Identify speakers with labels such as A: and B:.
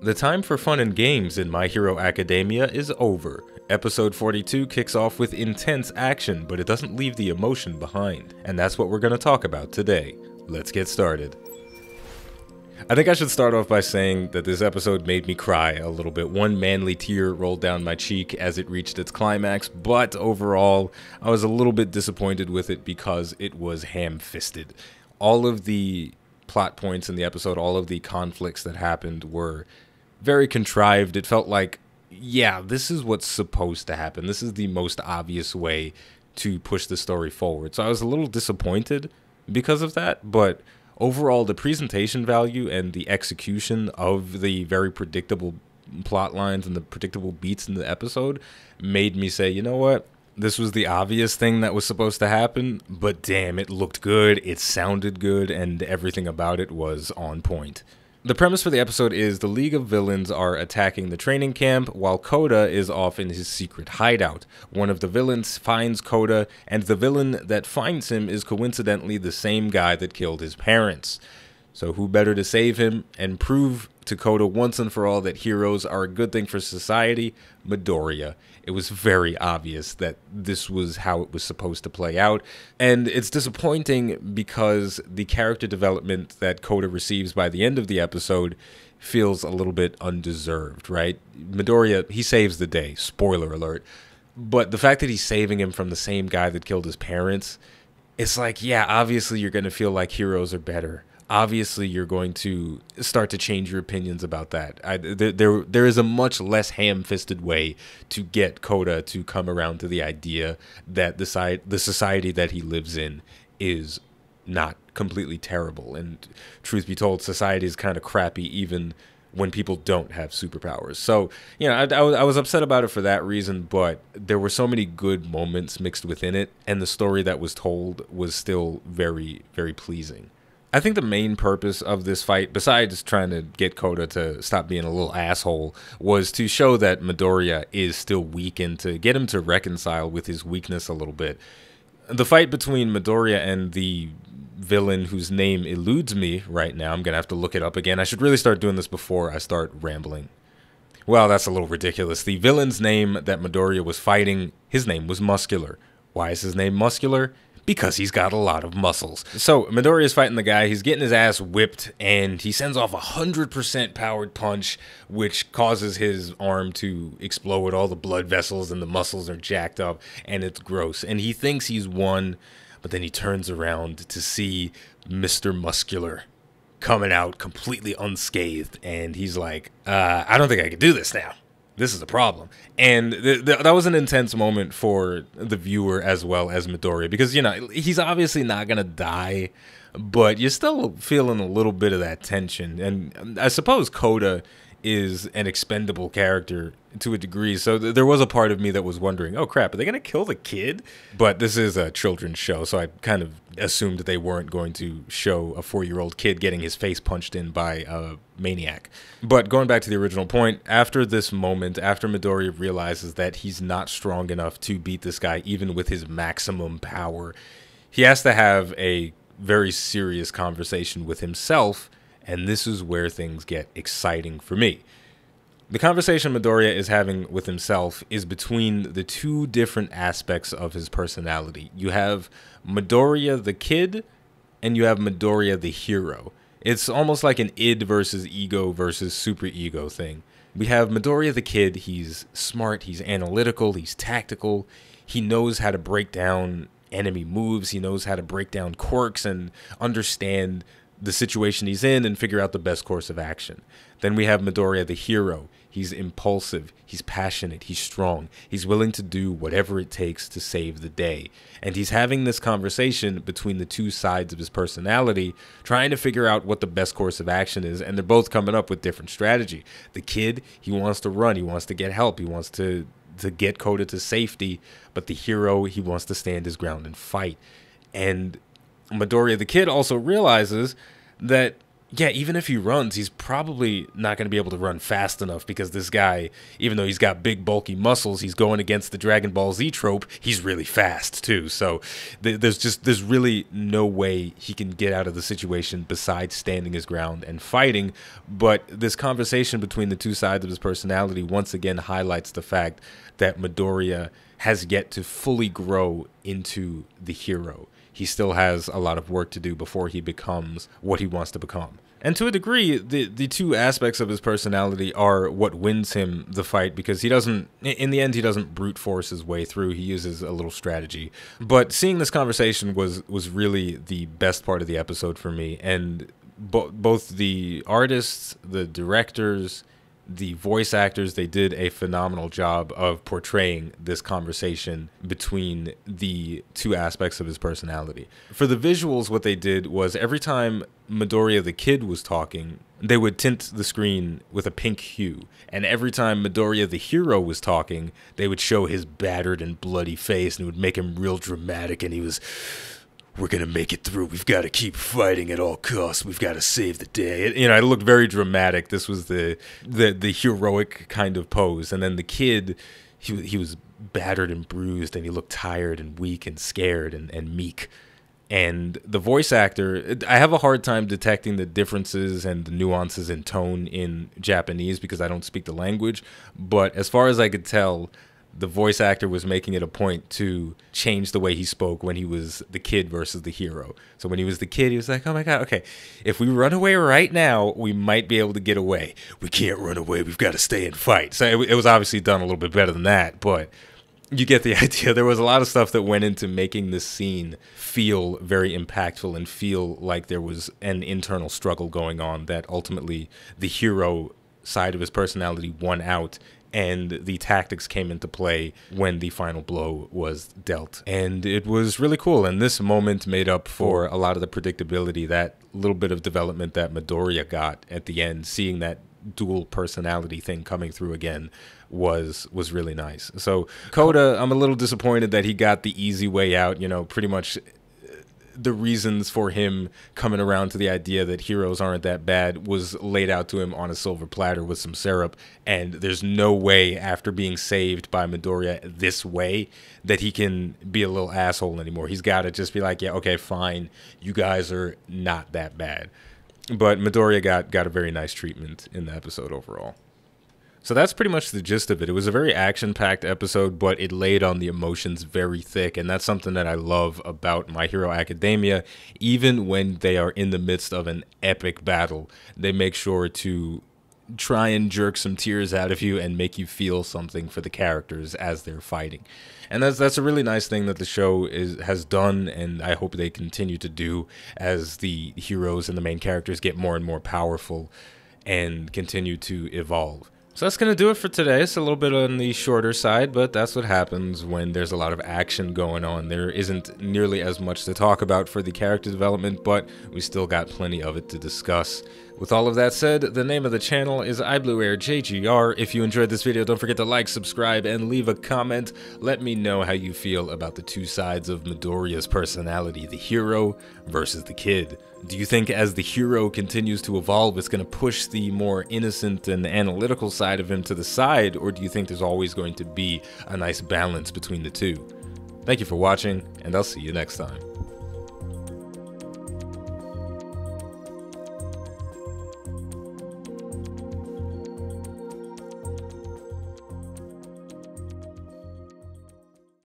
A: The time for fun and games in My Hero Academia is over. Episode 42 kicks off with intense action, but it doesn't leave the emotion behind. And that's what we're going to talk about today. Let's get started. I think I should start off by saying that this episode made me cry a little bit. One manly tear rolled down my cheek as it reached its climax, but overall, I was a little bit disappointed with it because it was ham-fisted. All of the plot points in the episode, all of the conflicts that happened were very contrived. It felt like, yeah, this is what's supposed to happen. This is the most obvious way to push the story forward. So I was a little disappointed because of that, but overall, the presentation value and the execution of the very predictable plot lines and the predictable beats in the episode made me say, you know what? This was the obvious thing that was supposed to happen, but damn, it looked good, it sounded good, and everything about it was on point. The premise for the episode is the League of Villains are attacking the training camp while Koda is off in his secret hideout. One of the villains finds Koda, and the villain that finds him is coincidentally the same guy that killed his parents. So who better to save him and prove to Koda once and for all that heroes are a good thing for society? Midoriya. It was very obvious that this was how it was supposed to play out, and it's disappointing because the character development that Koda receives by the end of the episode feels a little bit undeserved, right? Midoriya, he saves the day, spoiler alert, but the fact that he's saving him from the same guy that killed his parents, it's like, yeah, obviously you're going to feel like heroes are better. Obviously, you're going to start to change your opinions about that. There is a much less ham-fisted way to get Koda to come around to the idea that the society that he lives in is not completely terrible. And truth be told, society is kind of crappy even when people don't have superpowers. So, you know, I was upset about it for that reason, but there were so many good moments mixed within it, and the story that was told was still very, very pleasing. I think the main purpose of this fight, besides trying to get Koda to stop being a little asshole, was to show that Midoriya is still weak and to get him to reconcile with his weakness a little bit. The fight between Midoriya and the villain whose name eludes me right now, I'm going to have to look it up again. I should really start doing this before I start rambling. Well, that's a little ridiculous. The villain's name that Midoriya was fighting, his name was Muscular. Why is his name Muscular? Because he's got a lot of muscles. So Midoriya is fighting the guy, he's getting his ass whipped, and he sends off a 100% powered punch, which causes his arm to explode. All the blood vessels and the muscles are jacked up, and it's gross. And he thinks he's won, but then he turns around to see Mr. Muscular coming out completely unscathed, and he's like, I don't think I can do this now. This is a problem. And that was an intense moment for the viewer as well as Midoriya, because, you know, he's obviously not going to die, but you're still feeling a little bit of that tension. And I suppose Koda is an expendable character to a degree, so there was a part of me that was wondering, oh crap, are they going to kill the kid? But this is a children's show, so I kind of assumed that they weren't going to show a 4-year-old kid getting his face punched in by a maniac. But going back to the original point, after this moment, after Midoriya realizes that he's not strong enough to beat this guy even with his maximum power, he has to have a very serious conversation with himself, and this is where things get exciting for me. The conversation Midoriya is having with himself is between the two different aspects of his personality. You have Midoriya the kid, and you have Midoriya the hero. It's almost like an id versus ego versus super ego thing. We have Midoriya the kid. He's smart, he's analytical, he's tactical. He knows how to break down enemy moves. He knows how to break down quirks and understand the situation he's in and figure out the best course of action. Then we have Midoriya the hero. He's impulsive, he's passionate, he's strong, he's willing to do whatever it takes to save the day. And he's having this conversation between the two sides of his personality, trying to figure out what the best course of action is, and they're both coming up with different strategy. The kid, he wants to run, he wants to get help, he wants to get Koda to safety, but the hero, he wants to stand his ground and fight. And Midoriya the kid also realizes that yeah, even if he runs, he's probably not going to be able to run fast enough because this guy, even though he's got big, bulky muscles, he's going against the Dragon Ball Z trope. He's really fast, too. So there's really no way he can get out of the situation besides standing his ground and fighting. But this conversation between the two sides of his personality once again highlights the fact that Midoriya has yet to fully grow into the hero. He still has a lot of work to do before he becomes what he wants to become. And to a degree, the two aspects of his personality are what wins him the fight, because he doesn't, in the end, he doesn't brute force his way through. He uses a little strategy. But seeing this conversation was really the best part of the episode for me. And both the artists, the directors, the voice actors, they did a phenomenal job of portraying this conversation between the two aspects of his personality. For the visuals, what they did was every time Midoriya the kid was talking, they would tint the screen with a pink hue. And every time Midoriya the hero was talking, they would show his battered and bloody face, and it would make him real dramatic, and he was, we're going to make it through. We've got to keep fighting at all costs. We've got to save the day. It looked very dramatic. This was the heroic kind of pose. And then the kid, he was battered and bruised, and he looked tired and weak and scared and meek. And the voice actor, I have a hard time detecting the differences and the nuances in tone in Japanese because I don't speak the language. But as far as I could tell, the voice actor was making it a point to change the way he spoke when he was the kid versus the hero. So when he was the kid, he was like, oh my God, okay, if we run away right now, we might be able to get away. We can't run away. We've got to stay and fight. So it was obviously done a little bit better than that, but you get the idea. There was a lot of stuff that went into making this scene feel very impactful and feel like there was an internal struggle going on that ultimately the hero side of his personality won out, and the tactics came into play when the final blow was dealt. And it was really cool, and this moment made up for a lot of the predictability, that little bit of development that Midoriya got at the end. Seeing that dual personality thing coming through again was really nice. So Koda, I'm a little disappointed that he got the easy way out. Pretty much the reasons for him coming around to the idea that heroes aren't that bad was laid out to him on a silver platter with some syrup, and there's no way after being saved by Midoriya this way that he can be a little asshole anymore. He's got to just be like, yeah, okay, fine, you guys are not that bad. But Midoriya got a very nice treatment in the episode overall. So that's pretty much the gist of it. It was a very action-packed episode, but it laid on the emotions very thick, and that's something that I love about My Hero Academia. Even when they are in the midst of an epic battle, they make sure to try and jerk some tears out of you and make you feel something for the characters as they're fighting. And that's a really nice thing that the show has done, and I hope they continue to do as the heroes and the main characters get more and more powerful and continue to evolve. So that's going to do it for today. It's a little bit on the shorter side, but that's what happens when there's a lot of action going on. There isn't nearly as much to talk about for the character development, but we still got plenty of it to discuss. With all of that said, the name of the channel is iBluairJgR. If you enjoyed this video, don't forget to like, subscribe, and leave a comment. Let me know how you feel about the two sides of Midoriya's personality, the hero versus the kid. Do you think as the hero continues to evolve, it's going to push the more innocent and analytical side of him to the side, or do you think there's always going to be a nice balance between the two? Thank you for watching, and I'll see you next time.